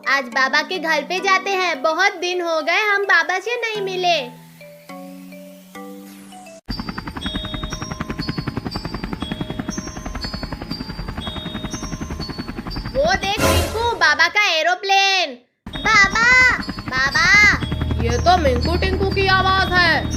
आज बाबा के घर पे जाते हैं। बहुत दिन हो गए हम बाबा से नहीं मिले। वो देख टिंकू, बाबा का एरोप्लेन। बाबा बाबा, ये तो मिंकू टिंकू की आवाज है।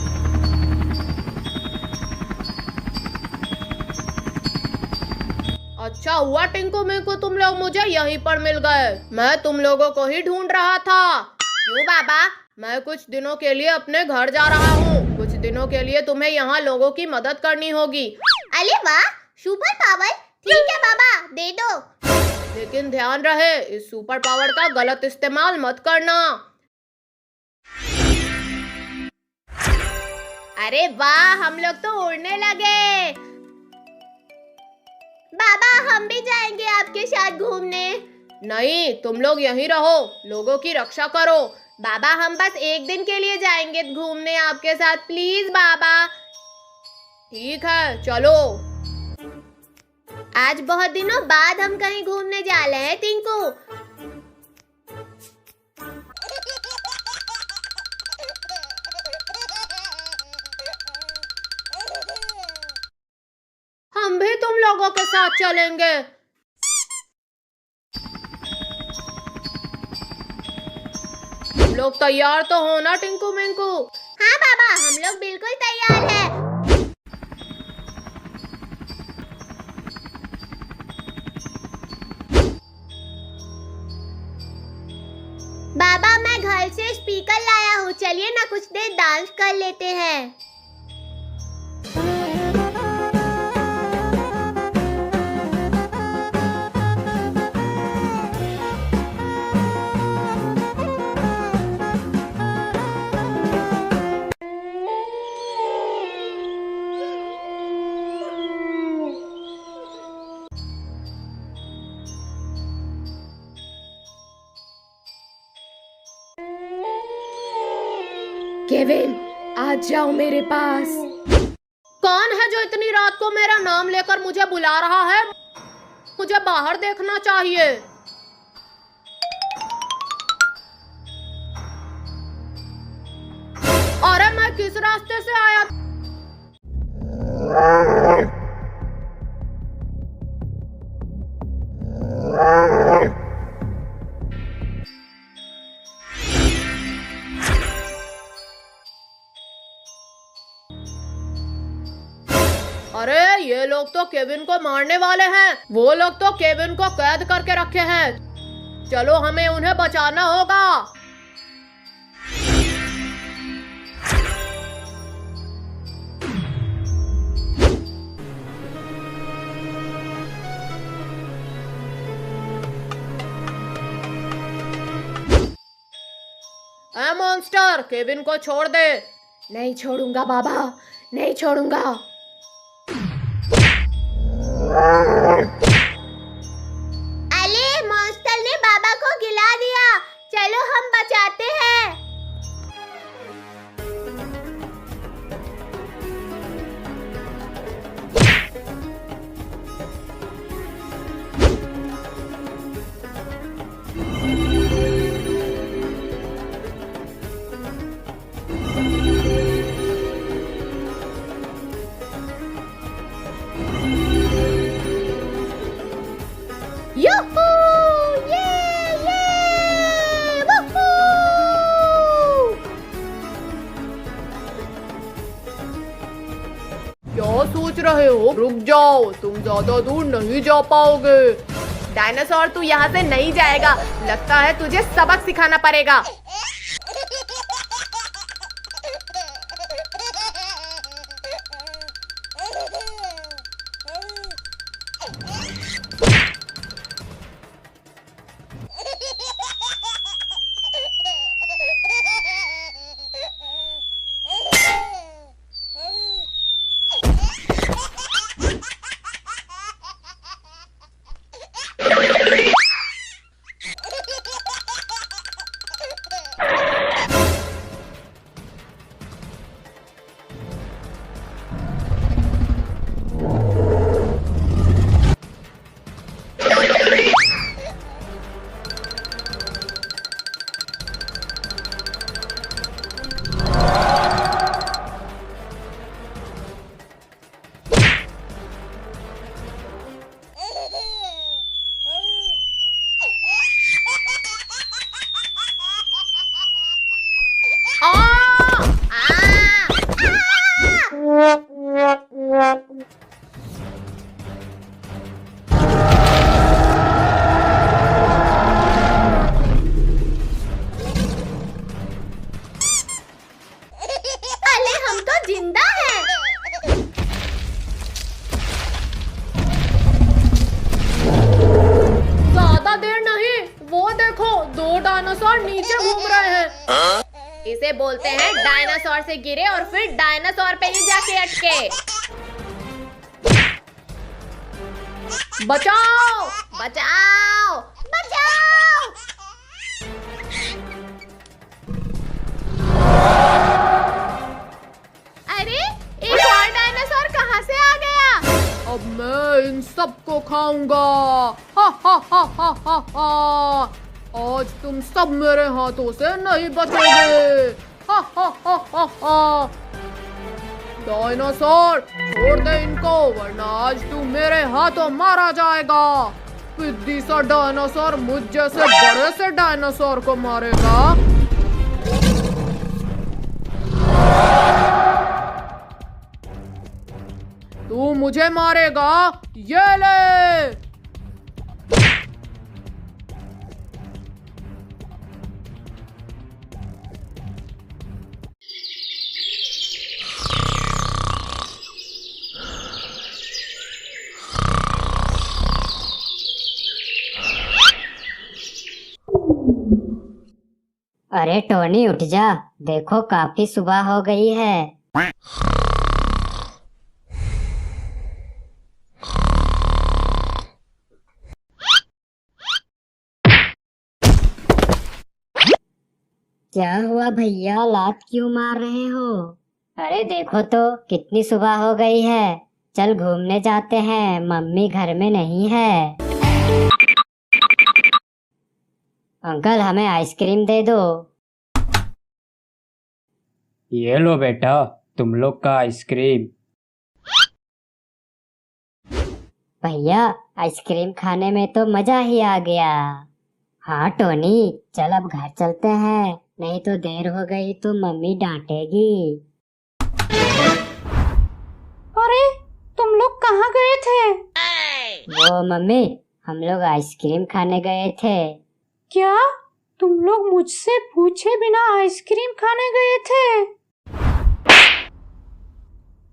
अच्छा हुआ टिंकू मिंकू तुम लोग मुझे यहीं पर मिल गए। मैं तुम लोगों को ही ढूंढ रहा था। क्यों बाबा? मैं कुछ दिनों के लिए अपने घर जा रहा हूँ। कुछ दिनों के लिए तुम्हें यहाँ लोगों की मदद करनी होगी। अरे वाह, सुपर पावर। ठीक है बाबा, दे दो। लेकिन ध्यान रहे, इस सुपर पावर का गलत इस्तेमाल मत करना। अरे वाह, हम लोग तो उड़ने लगे। बाबा हम भी जाएंगे आपके साथ घूमने। नहीं, तुम लोग यहीं रहो, लोगों की रक्षा करो। बाबा हम बस एक दिन के लिए जाएंगे घूमने आपके साथ, प्लीज बाबा। ठीक है, चलो। आज बहुत दिनों बाद हम कहीं घूमने जा रहे हैं टिंकू। हम भी तुम लोगों के साथ चलेंगे। तुम लोग तैयार तो हो ना टिंकू मिंकू? हाँ बाबा, हम लोग बिल्कुल तैयार हैं। बाबा मैं घर से स्पीकर लाया हूँ, चलिए ना कुछ देर डांस कर लेते हैं। केविन, आज जाओ मेरे पास। कौन है जो इतनी रात को मेरा नाम लेकर मुझे बुला रहा है? मुझे बाहर देखना चाहिए। अरे मैं किस रास्ते से आया? अरे ये लोग तो केविन को मारने वाले हैं। वो लोग तो केविन को कैद करके रखे हैं। चलो हमें उन्हें बचाना होगा। ए मॉन्स्टर, केविन को छोड़ दे। नहीं छोड़ूंगा बाबा, नहीं छोड़ूंगा। अरे मॉन्स्टर ने बाबा को गिला दिया, चलो हम बचाते हैं। यूहू! वूहू! क्या सोच रहे हो? रुक जाओ, तुम ज्यादा दूर नहीं जा पाओगे। डायनासोर तू यहाँ से नहीं जाएगा, लगता है तुझे सबक सिखाना पड़ेगा। इसे बोलते हैं डायनासोर से गिरे और फिर डायनासोर पे ही जाके अटके। बचाओ बचाओ बचाओ। अरे एक और डायनासोर कहाँ से आ गया? अब मैं इन सबको खाऊंगा। हा हा हा हा हा हा। आज तुम सब मेरे हाथों से नहीं बचोगे। हा हा हा हा हा। डायनासोर छोड़ दे इनको, वरना आज तू मेरे हाथों मारा जाएगा। पिद्दी सा डायनासोर मुझ जैसे बड़े से डायनासोर को मारेगा। तू मुझे मारेगा, ये ले। अरे टोनी उठ जा, देखो काफी सुबह हो गई है। क्या हुआ भैया, लात क्यों मार रहे हो? अरे देखो तो कितनी सुबह हो गई है। चल घूमने जाते हैं, मम्मी घर में नहीं है। अंकल हमें आइसक्रीम दे दो। ये लो बेटा, तुम लोग का आइसक्रीम। भैया आइसक्रीम खाने में तो मजा ही आ गया। हाँ टोनी, चल अब घर चलते हैं, नहीं तो देर हो गई तो मम्मी डांटेगी। अरे तुम लोग कहाँ गए थे? वो मम्मी, हम लोग आइसक्रीम खाने गए थे। क्या तुम लोग मुझसे पूछे बिना आइसक्रीम खाने गए थे?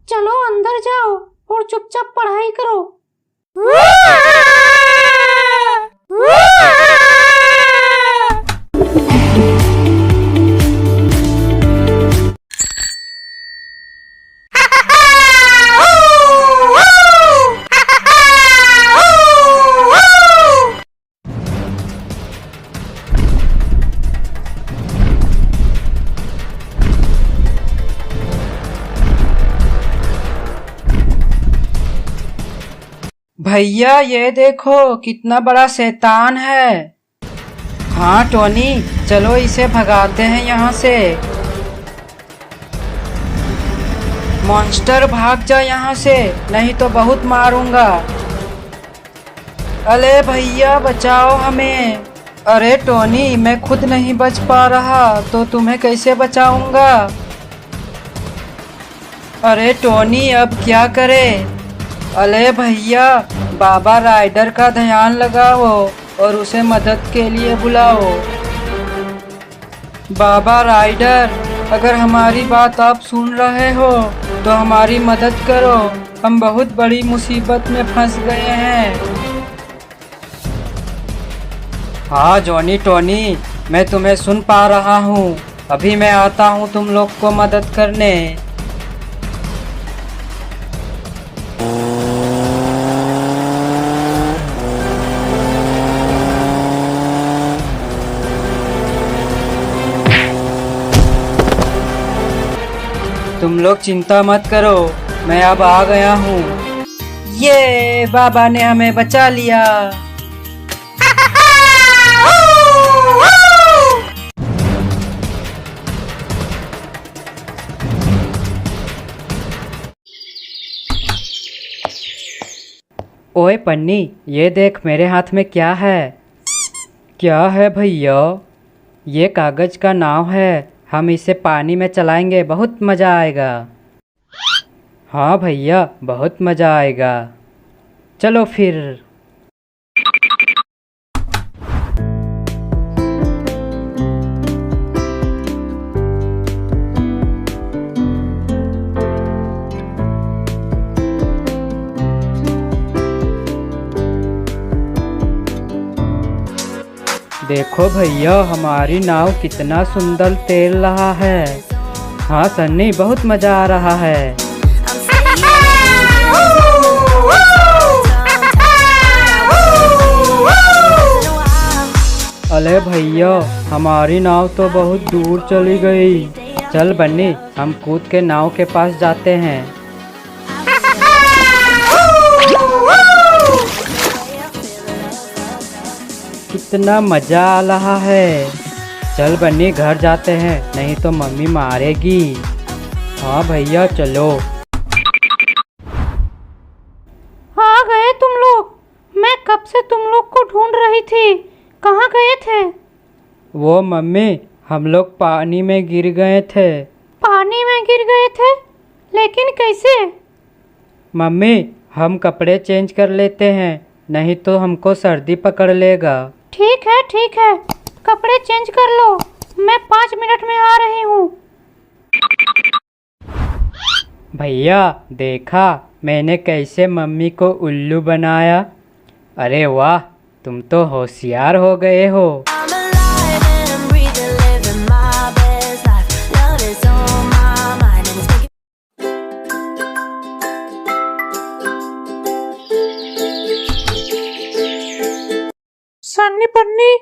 चलो अंदर जाओ और चुपचाप पढ़ाई करो। भैया ये देखो कितना बड़ा शैतान है। हाँ टोनी, चलो इसे भगाते हैं यहाँ से। मॉन्स्टर भाग जा यहाँ से, नहीं तो बहुत मारूंगा। अरे भैया बचाओ हमें। अरे टोनी, मैं खुद नहीं बच पा रहा तो तुम्हें कैसे बचाऊंगा। अरे टोनी अब क्या करे। अरे भैया, बाबा राइडर का ध्यान लगाओ और उसे मदद के लिए बुलाओ। बाबा राइडर, अगर हमारी बात आप सुन रहे हो तो हमारी मदद करो, हम बहुत बड़ी मुसीबत में फंस गए हैं। हाँ जॉनी टोनी, मैं तुम्हें सुन पा रहा हूँ, अभी मैं आता हूँ तुम लोग को मदद करने। तुम लोग चिंता मत करो, मैं अब आ गया हूँ। ये बाबा ने हमें बचा लिया। ओए पन्नी, ये देख मेरे हाथ में क्या है। क्या है भैया? ये कागज का नाव है, हम इसे पानी में चलाएंगे, बहुत मज़ा आएगा। हाँ भैया, बहुत मज़ा आएगा, चलो फिर। देखो भैया, हमारी नाव कितना सुंदर तैर रहा है। हाँ सन्नी, बहुत मजा आ रहा है। अरे भैया, हमारी नाव तो बहुत दूर चली गई। चल बन्नी, हम कूद के नाव के पास जाते हैं। कितना मजा आ रहा है। चल बन्नी, घर जाते हैं, नहीं तो मम्मी मारेगी। हाँ भैया चलो। आ गए तुम लोग। मैं कब से तुम लोग को ढूंढ रही थी। कहाँ गए थे? वो मम्मी, हम लोग पानी में गिर गए थे। पानी में गिर गए थे? लेकिन कैसे? मम्मी, हम कपड़े चेंज कर लेते हैं, नहीं तो हमको सर्दी पकड़ लेगा। ठीक है ठीक है, कपड़े चेंज कर लो। मैं 5 मिनट में आ रही हूँ। भैया देखा मैंने कैसे मम्मी को उल्लू बनाया। अरे वाह, तुम तो होशियार हो गए हो। सन्नी पन्नी,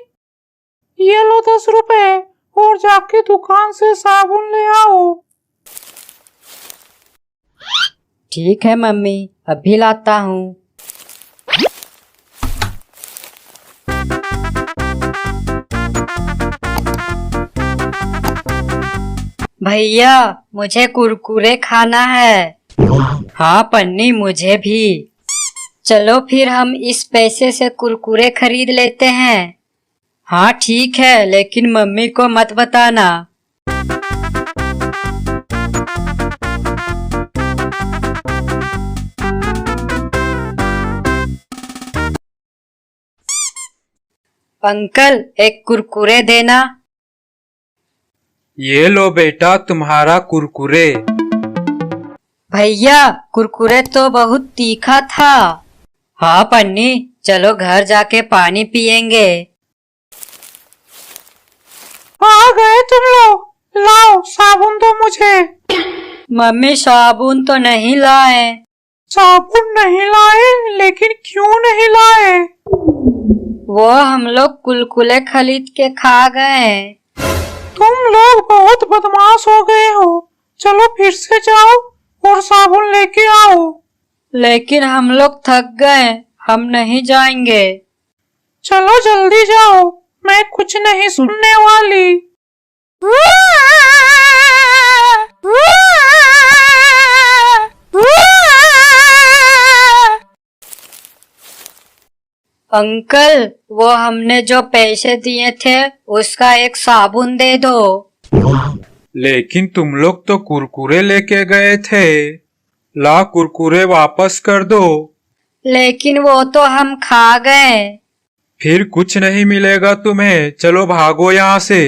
ये लो 10 रुपए और जाके दुकान से साबुन ले आओ। ठीक है मम्मी, अभी लाता हूँ। भैया, मुझे कुरकुरे खाना है। हाँ पन्नी, मुझे भी। चलो फिर हम इस पैसे से कुरकुरे खरीद लेते हैं। हाँ ठीक है, लेकिन मम्मी को मत बताना। अंकल, एक कुरकुरे देना। ये लो बेटा, तुम्हारा कुरकुरे। भैया, कुरकुरे तो बहुत तीखा था। हाँ पन्नी, चलो घर जाके पानी पियेंगे। आ गए तुम लोग। लाओ साबुन दो मुझे। मम्मी, साबुन तो नहीं लाए। साबुन नहीं लाए? लेकिन क्यों नहीं लाए? वो हम लोग कुलकुले खरीद के खा गए। तुम लोग बहुत बदमाश हो गए हो। चलो फिर से जाओ और साबुन लेके आओ। लेकिन हम लोग थक गए, हम नहीं जाएंगे। चलो जल्दी जाओ, मैं कुछ नहीं सुनने वाली। अंकल, वो हमने जो पैसे दिए थे उसका एक साबुन दे दो। लेकिन तुम लोग तो कुरकुरे लेके गए थे। ला, कुरकुरे वापस कर दो। लेकिन वो तो हम खा गए। फिर कुछ नहीं मिलेगा तुम्हें। चलो भागो यहाँ से।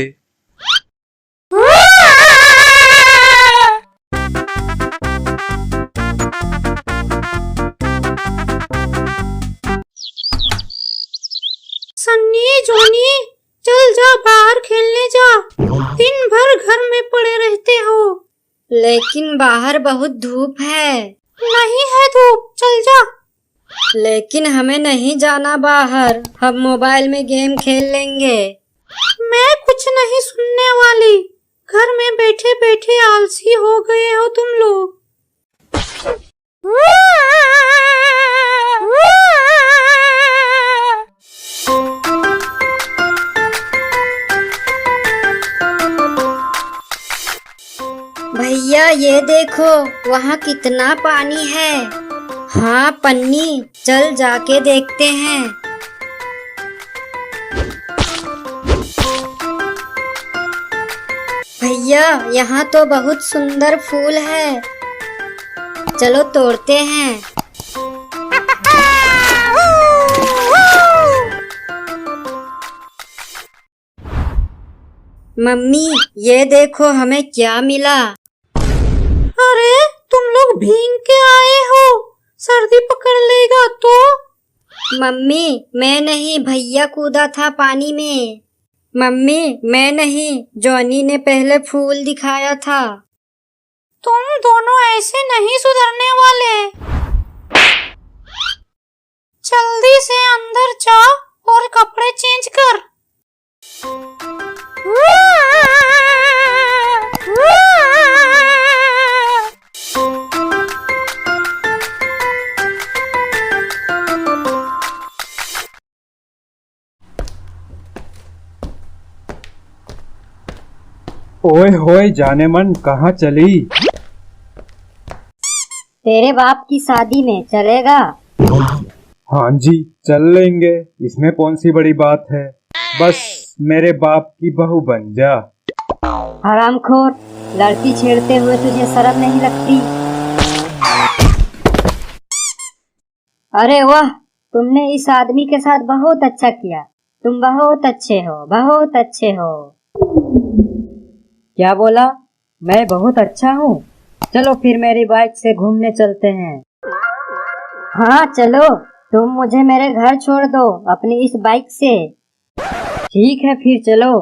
सन्नी, जोनी, चल जा, बाहर खेलने जा। दिन भर घर में पड़े रहते हो। लेकिन बाहर बहुत धूप है। नहीं है धूप, चल जा। लेकिन हमें नहीं जाना बाहर, हम मोबाइल में गेम खेल लेंगे। मैं कुछ नहीं सुनने वाली। घर में बैठे बैठे आलसी हो गए हो तुम लोग। भैया ये देखो, वहाँ कितना पानी है। हाँ पन्नी, चल जाके देखते हैं। भैया, यहाँ तो बहुत सुंदर फूल है, चलो तोड़ते हैं। मम्मी, ये देखो हमें क्या मिला। अरे, तुम लोग भीग के आए हो, सर्दी पकड़ लेगा तो। मम्मी, मैं नहीं, भैया कूदा था पानी में। मम्मी मैं नहीं, जॉनी ने पहले फूल दिखाया था। तुम दोनों ऐसे नहीं सुधरने वाले। जल्दी से अंदर जा और कपड़े चेंज कर। ओए होए जाने मन, कहाँ चली? तेरे बाप की शादी में चलेगा? हाँ जी चल लेंगे, इसमें कौन सी बड़ी बात है। बस मेरे बाप की बहू बन जा। हरामखोर, लड़की छेड़ते हुए तुझे शर्म नहीं लगती? अरे वाह, तुमने इस आदमी के साथ बहुत अच्छा किया। तुम बहुत अच्छे हो, बहुत अच्छे हो। क्या बोला? मैं बहुत अच्छा हूँ? चलो फिर मेरी बाइक से घूमने चलते हैं। हाँ चलो, तुम मुझे मेरे घर छोड़ दो अपनी इस बाइक से। ठीक है फिर चलो।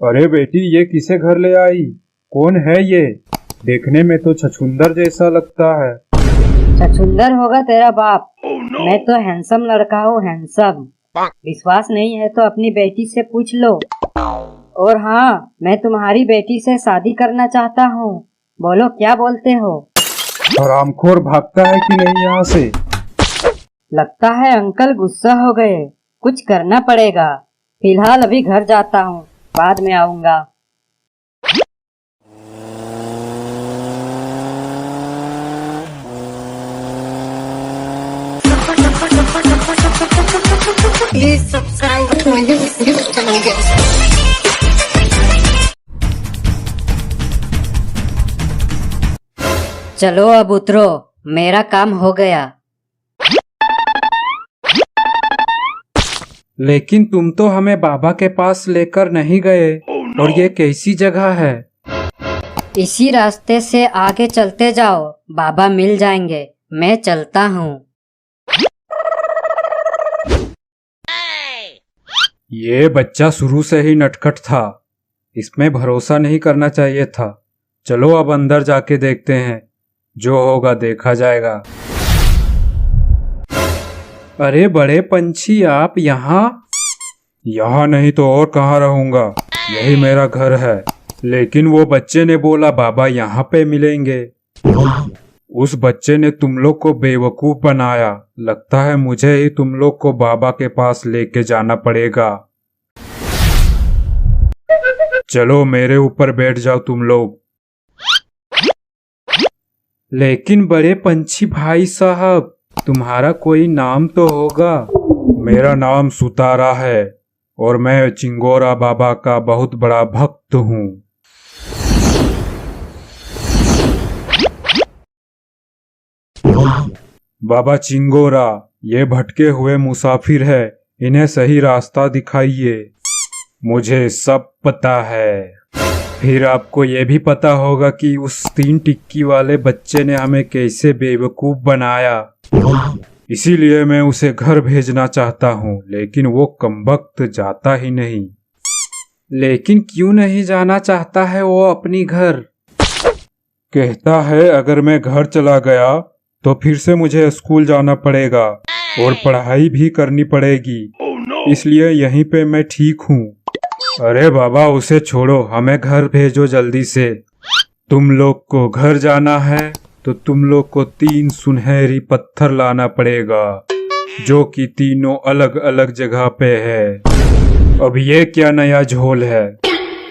अरे बेटी, ये किसे घर ले आई? कौन है ये? देखने में तो छछूंदर जैसा लगता है। छछूंदर होगा तेरा बाप। मैं तो हैंडसम लड़का हूँ, हैंडसम। विश्वास नहीं है तो अपनी बेटी से पूछ लो। और हाँ, मैं तुम्हारी बेटी से शादी करना चाहता हूँ। बोलो क्या बोलते हो? हरामखोर भागता है कि नहीं यहाँ से? लगता है अंकल गुस्सा हो गए। कुछ करना पड़ेगा। फिलहाल अभी घर जाता हूँ, बाद में आऊंगा। Please subscribe to my YouTube channel. चलो अब उतरो, मेरा काम हो गया। लेकिन तुम तो हमें बाबा के पास लेकर नहीं गए। और ये कैसी जगह है? इसी रास्ते से आगे चलते जाओ, बाबा मिल जाएंगे। मैं चलता हूँ। ये बच्चा शुरू से ही नटखट था, इसमें भरोसा नहीं करना चाहिए था। चलो अब अंदर जाके देखते हैं, जो होगा देखा जाएगा। अरे बड़े पंछी, आप यहाँ? यहाँ नहीं तो और कहाँ रहूंगा, यही मेरा घर है। लेकिन वो बच्चे ने बोला बाबा यहाँ पे मिलेंगे। उस बच्चे ने तुम लोग को बेवकूफ बनाया। लगता है मुझे ही तुम लोग को बाबा के पास लेके जाना पड़ेगा। चलो मेरे ऊपर बैठ जाओ तुम लोग। लेकिन बड़े पंछी भाई साहब, तुम्हारा कोई नाम तो होगा? मेरा नाम सुतारा है और मैं चिंगोरा बाबा का बहुत बड़ा भक्त हूँ। बाबा चिंगोरा, ये भटके हुए मुसाफिर है, इन्हें सही रास्ता दिखाइए। मुझे सब पता है। फिर आपको ये भी पता होगा कि उस 3 टिक्की वाले बच्चे ने हमें कैसे बेवकूफ बनाया। इसीलिए मैं उसे घर भेजना चाहता हूँ, लेकिन वो कमबख्त जाता ही नहीं। लेकिन क्यों नहीं जाना चाहता है वो अपनी घर? कहता है अगर मैं घर चला गया तो फिर से मुझे स्कूल जाना पड़ेगा और पढ़ाई भी करनी पड़ेगी। इसलिए यहीं पे मैं ठीक हूँ। अरे बाबा उसे छोड़ो, हमें घर भेजो जल्दी से। तुम लोग को घर जाना है तो तुम लोग को 3 सुनहरी पत्थर लाना पड़ेगा, जो कि तीनों अलग अलग जगह पे है। अब ये क्या नया झोल है?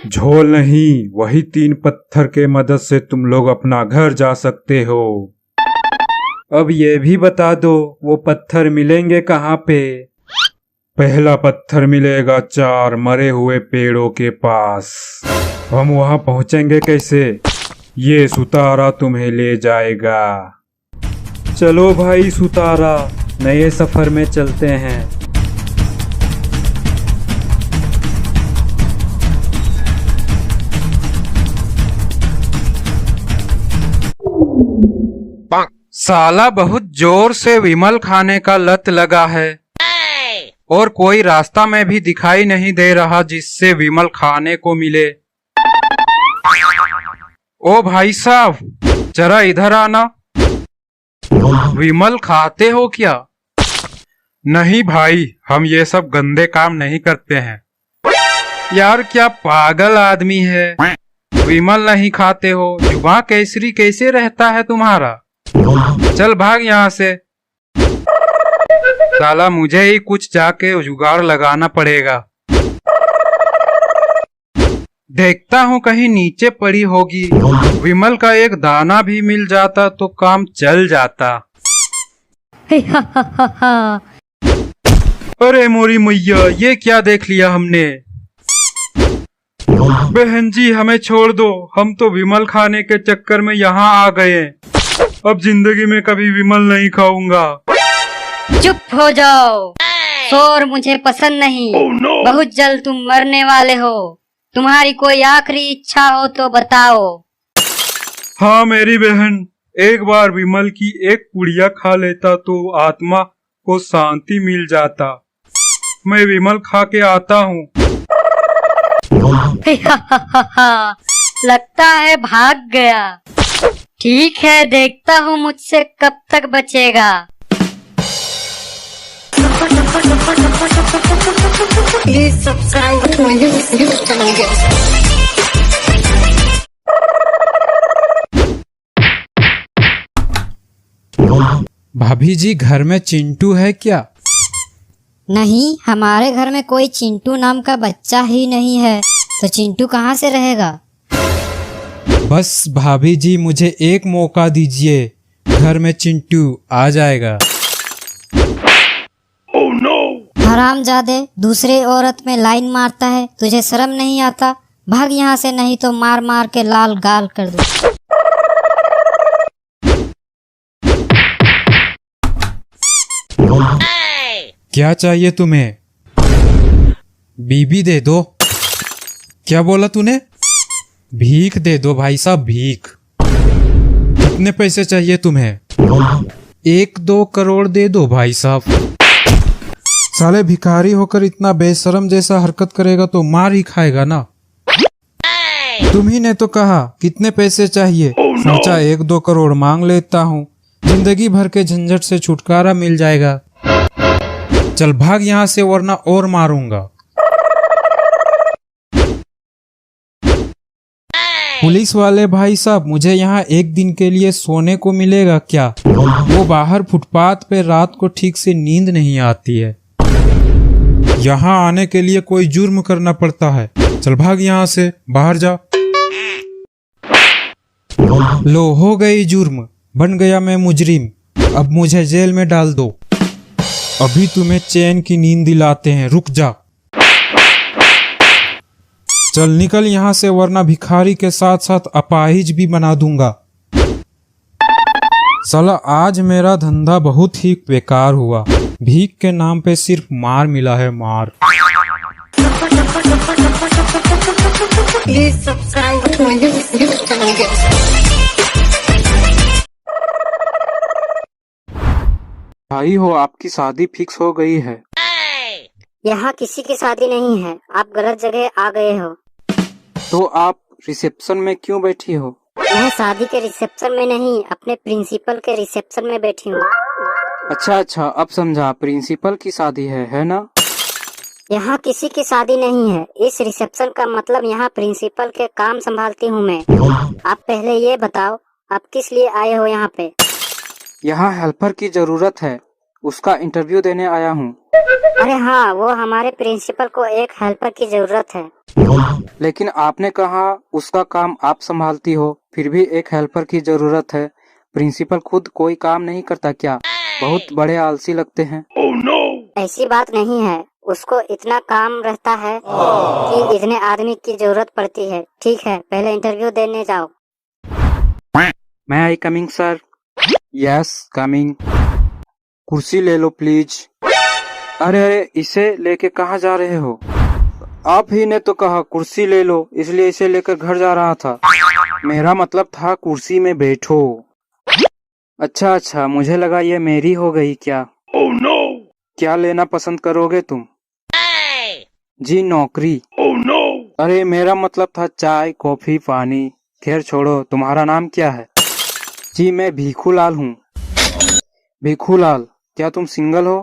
झोल नहीं, वही 3 पत्थर के मदद से तुम लोग अपना घर जा सकते हो। अब ये भी बता दो वो पत्थर मिलेंगे कहाँ पे? पहला पत्थर मिलेगा 4 मरे हुए पेड़ों के पास। हम वहाँ पहुँचेंगे कैसे? ये सुतारा तुम्हें ले जाएगा। चलो भाई सुतारा, नए सफर में चलते हैं। साला बहुत जोर से विमल खाने का लत लगा है और कोई रास्ता में भी दिखाई नहीं दे रहा जिससे विमल खाने को मिले। ओ भाई साहब, जरा इधर आना। विमल खाते हो क्या? नहीं भाई, हम ये सब गंदे काम नहीं करते हैं। यार क्या पागल आदमी है, विमल नहीं खाते हो? जुबान केसरी कैसे रहता है तुम्हारा? चल भाग यहाँ से। साला मुझे ही कुछ जाके जुगाड़ लगाना पड़ेगा। देखता हूँ कहीं नीचे पड़ी होगी। विमल का एक दाना भी मिल जाता तो काम चल जाता। अरे मोरी मैया, ये क्या देख लिया हमने। बहन जी हमें छोड़ दो, हम तो विमल खाने के चक्कर में यहाँ आ गए। अब जिंदगी में कभी विमल नहीं खाऊंगा। चुप हो जाओ, शोर मुझे पसंद नहीं। बहुत जल्द तुम मरने वाले हो। तुम्हारी कोई आखिरी इच्छा हो तो बताओ। हाँ मेरी बहन, एक बार विमल की एक पुड़िया खा लेता तो आत्मा को शांति मिल जाता। मैं विमल खा के आता हूँ। लगता है भाग गया। ठीक है, देखता हूँ मुझसे कब तक बचेगा। Please subscribe to my YouTube channel, guys. भाभी जी, घर में चिंटू है क्या? नहीं, हमारे घर में कोई चिंटू नाम का बच्चा ही नहीं है, तो चिंटू कहाँ से रहेगा। बस भाभी जी, मुझे एक मौका दीजिए, घर में चिंटू आ जाएगा। हरामजादे, दूसरे औरत में लाइन मारता है, तुझे शर्म नहीं आता? भाग यहाँ से, नहीं तो मार मार के लाल गाल कर दूं। क्या चाहिए तुम्हें? बीबी दे दो। क्या बोला तूने? भीख दे दो भाई साहब, भीख। कितने पैसे चाहिए तुम्हें? 1-2 करोड़ दे दो भाई साहब। साले भिखारी होकर इतना बेशरम जैसा हरकत करेगा तो मार ही खाएगा ना। तुम ही ने तो कहा कितने पैसे चाहिए, सोचा 1-2 करोड़ मांग लेता हूँ, जिंदगी भर के झंझट से छुटकारा मिल जाएगा। चल भाग यहाँ से, वरना और मारूंगा। पुलिस वाले भाई साहब, मुझे यहाँ एक दिन के लिए सोने को मिलेगा क्या? वो बाहर फुटपाथ पे रात को ठीक से नींद नहीं आती है। यहाँ आने के लिए कोई जुर्म करना पड़ता है। चल भाग यहाँ से, बाहर जा। लो, हो गई जुर्म, बन गया मैं मुजरिम। अब मुझे जेल में डाल दो। अभी तुम्हें चैन की नींद दिलाते हैं, रुक जा। चल निकल यहाँ से, वरना भिखारी के साथ साथ अपाहिज भी बना दूंगा। साला आज मेरा धंधा बहुत ही बेकार हुआ। भीख के नाम पे सिर्फ मार मिला है, मार। Please subscribe to my YouTube channel, guys. भाई हो, आपकी शादी फिक्स हो गई है। यहाँ किसी की शादी नहीं है, आप गलत जगह आ गए हो। तो आप रिसेप्शन में क्यों बैठी हो? मैं शादी के रिसेप्शन में नहीं, अपने प्रिंसिपल के रिसेप्शन में बैठी हूँ। अच्छा, अब समझा, प्रिंसिपल की शादी है ना? यहाँ किसी की शादी नहीं है। इस रिसेप्शन का मतलब यहाँ प्रिंसिपल के काम संभालती हूँ मैं। आप पहले ये बताओ, आप किस लिए आए हो यहाँ पे? यहाँ हेल्पर की जरूरत है, उसका इंटरव्यू देने आया हूँ। अरे हाँ, वो हमारे प्रिंसिपल को एक हेल्पर की जरूरत है। लेकिन आपने कहा उसका काम आप संभालती हो, फिर भी एक हेल्पर की जरूरत है। प्रिंसिपल खुद कोई काम नहीं करता क्या? बहुत बड़े आलसी लगते हैं। ऐसी बात नहीं है, उसको इतना काम रहता है कि इतने आदमी की जरूरत पड़ती है। ठीक है, पहले इंटरव्यू देने जाओ। मैं I coming sir? Yes coming. कुर्सी ले लो प्लीज। अरे, इसे लेके कहाँ जा रहे हो? आप ही ने तो कहा कुर्सी ले लो, इसलिए इसे लेकर घर जा रहा था। मेरा मतलब था कुर्सी में बैठो। अच्छा अच्छा, मुझे लगा ये मेरी हो गई क्या। क्या लेना पसंद करोगे तुम? जी नौकरी। अरे मेरा मतलब था चाय कॉफी पानी। खैर छोड़ो, तुम्हारा नाम क्या है? जी मैं भीखूलाल हूँ। भीखूलाल, क्या तुम सिंगल हो?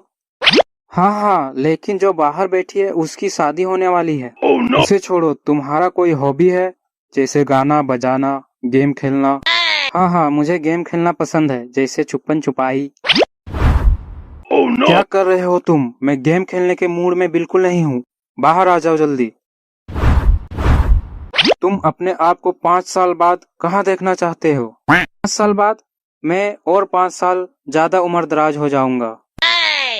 हाँ हाँ, लेकिन जो बाहर बैठी है उसकी शादी होने वाली है। उसे छोड़ो, तुम्हारा कोई हॉबी है जैसे गाना बजाना गेम खेलना? हाँ हाँ, मुझे गेम खेलना पसंद है जैसे छुपन छुपाई। क्या कर रहे हो तुम? मैं गेम खेलने के मूड में बिल्कुल नहीं हूँ। बाहर आ जाओ जल्दी। तुम अपने आप को 5 साल बाद कहाँ देखना चाहते हो? 5 साल बाद? मैं और 5 साल ज्यादा उम्र दराज हो जाऊंगा।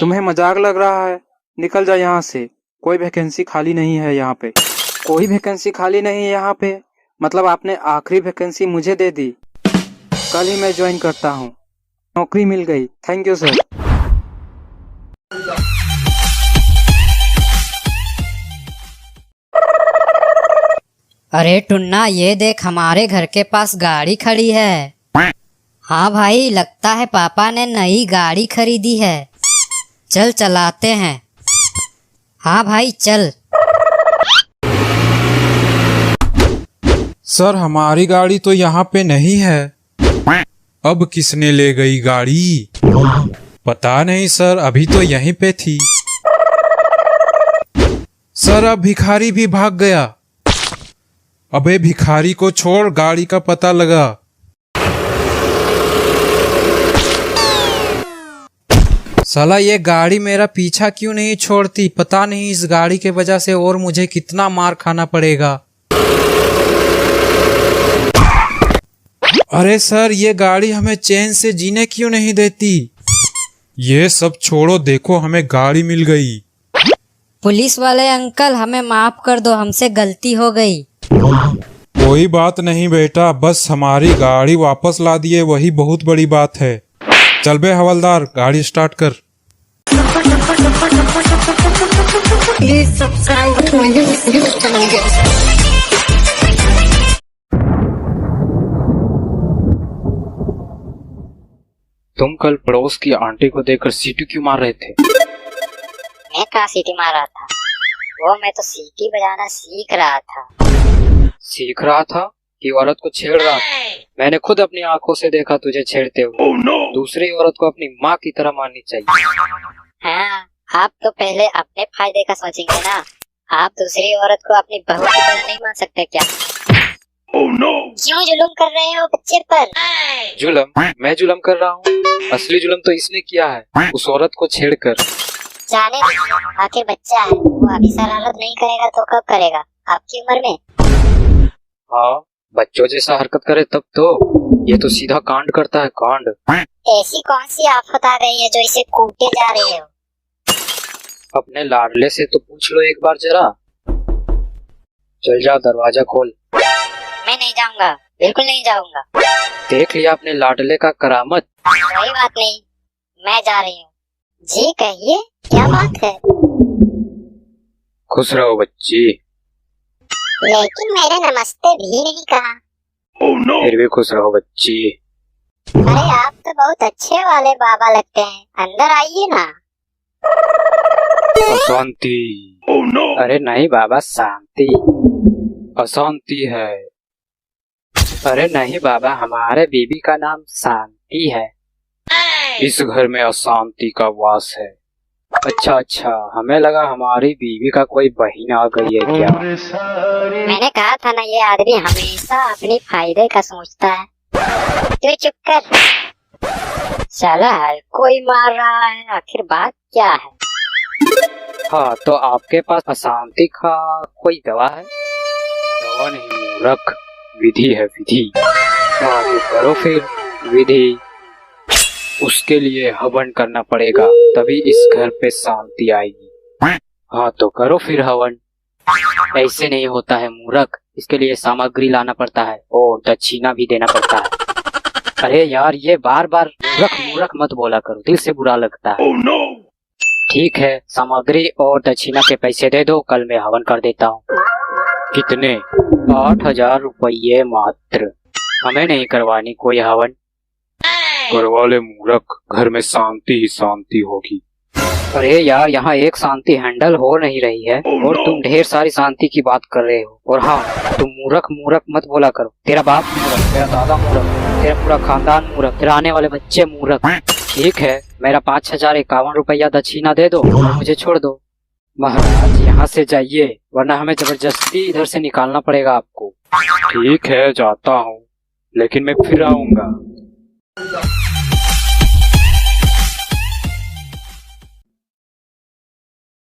तुम्हें मजाक लग रहा है? निकल जा यहाँ से। कोई वैकेंसी खाली नहीं है यहाँ पे। कोई वैकेंसी खाली नहीं है यहाँ पे? मतलब आपने आखिरी वैकेंसी मुझे दे दी। कल ही मैं ज्वाइन करता हूँ। नौकरी मिल गई, थैंक यू सर। अरे टुन्ना, ये देख हमारे घर के पास गाड़ी खड़ी है। हाँ भाई, लगता है पापा ने नई गाड़ी खरीदी है। चल चलाते हैं। हाँ भाई चल। सर हमारी गाड़ी तो यहाँ पे नहीं है। अब किसने ले गई गाड़ी? पता नहीं सर, अभी तो यहीं पे थी। सर अब भिखारी भी भाग गया। अबे भिखारी को छोड़, गाड़ी का पता लगा। साला ये गाड़ी मेरा पीछा क्यों नहीं छोड़ती? पता नहीं इस गाड़ी के वजह से और मुझे कितना मार खाना पड़ेगा। अरे सर, ये गाड़ी हमें चैन से जीने क्यों नहीं देती? ये सब छोड़ो, देखो हमें गाड़ी मिल गई। पुलिस वाले अंकल, हमें माफ कर दो, हमसे गलती हो गई। कोई बात नहीं बेटा, बस हमारी गाड़ी वापस ला दिए वही बहुत बड़ी बात है। चल बे हवलदार, गाड़ी स्टार्ट कर। Please subscribe to my YouTube channel. तुम कल पड़ोस की आंटी को देखकर सीटी क्यों मार रहे थे? मैं कहाँ सीटी मार रहा था? वो मैं तो सीटी बजाना सीख रहा था। सीख रहा था कि औरत को छेड़ रहा था? मैंने खुद अपनी आंखों से देखा तुझे छेड़ते हुए। दूसरी औरत को अपनी माँ की तरह माननी चाहिए। हाँ, आप तो पहले अपने फायदे का सोचेंगे ना। आप दूसरी औरत को अपनी बहू की तरह नहीं मान सकते क्या? क्यों जुल्म कर रहे हो बच्चे पर? जुल्म? मैं जुल्म कर रहा हूँ? असली जुल्म तो इसने किया है, उस औरत को छेड़कर। जाने दो, आखिर बच्चा है, वो अभी शरारत नहीं करेगा तो कब करेगा? आपकी उम्र में? हाँ, बच्चों जैसा हरकत करे तब तो। ये तो सीधा कांड करता है, कांड। ऐसी कौन सी आफत आ गई है जो इसे कूटे जा रहे हो? अपने लाडले से तो पूछ लो एक बार जरा। चल जा, दरवाजा खोल। मैं नहीं जाऊंगा, बिल्कुल नहीं जाऊंगा। देख लिया अपने लाडले का करामत। कोई बात नहीं, मैं जा रही हूँ। जी कहिए, क्या बात है? खुश रहो बच्ची। लेकिन मैंने नमस्ते भी नहीं कहा। फिर भी खुश रहो बच्ची। अरे आप तो बहुत अच्छे वाले बाबा लगते हैं, अंदर आइए ना। अशांति। अरे नहीं बाबा, शांति। अशांति है। अरे नहीं बाबा, हमारे बीबी का नाम शांति है। इस घर में अशांति का वास है। अच्छा अच्छा, हमें लगा हमारी बीवी का कोई बहन आ गई है क्या। मैंने कहा था ना, ये आदमी हमेशा अपने फायदे का सोचता है। तू चुप कर। चला है, कोई मार रहा है, आखिर बात क्या है? हाँ, तो आपके पास अशांति का कोई दवा है? दवा नहीं मूर्ख, विधि है विधि। हाँ तो करो फिर विधि। उसके लिए हवन करना पड़ेगा, तभी इस घर पे शांति आएगी। हाँ तो करो फिर हवन। ऐसे नहीं होता है मूर्ख, इसके लिए सामग्री लाना पड़ता है और दक्षिणा भी देना पड़ता है। अरे यार, ये बार बार मूर्ख मूर्ख मत बोला करो, दिल से बुरा लगता है। ठीक है, सामग्री और दक्षिणा के पैसे दे दो, कल मैं हवन कर देता हूँ। कितने? 8,000 रुपये मात्र। हमें नहीं करवानी कोई हवन। घर वाले मूर्ख, घर में शांति ही शांति होगी। अरे यार, यहाँ एक शांति हैंडल हो नहीं रही है और तुम ढेर सारी शांति की बात कर रहे हो। और हाँ, तुम मूर्ख मूर्ख मत बोला करो। तेरा बाप मूर्ख, तेरा दादा मूर्ख, तेरा पूरा खानदान मूर्ख, तेरा आने वाले बच्चे मूर्ख। ठीक है, मेरा 5051 रुपया दक्षिणा दे दो और मुझे छोड़ दो। महाराज, यहाँ से जाइए वरना हमें जबरदस्ती इधर से निकालना पड़ेगा आपको। ठीक है, जाता हूँ, लेकिन मैं फिर आऊंगा।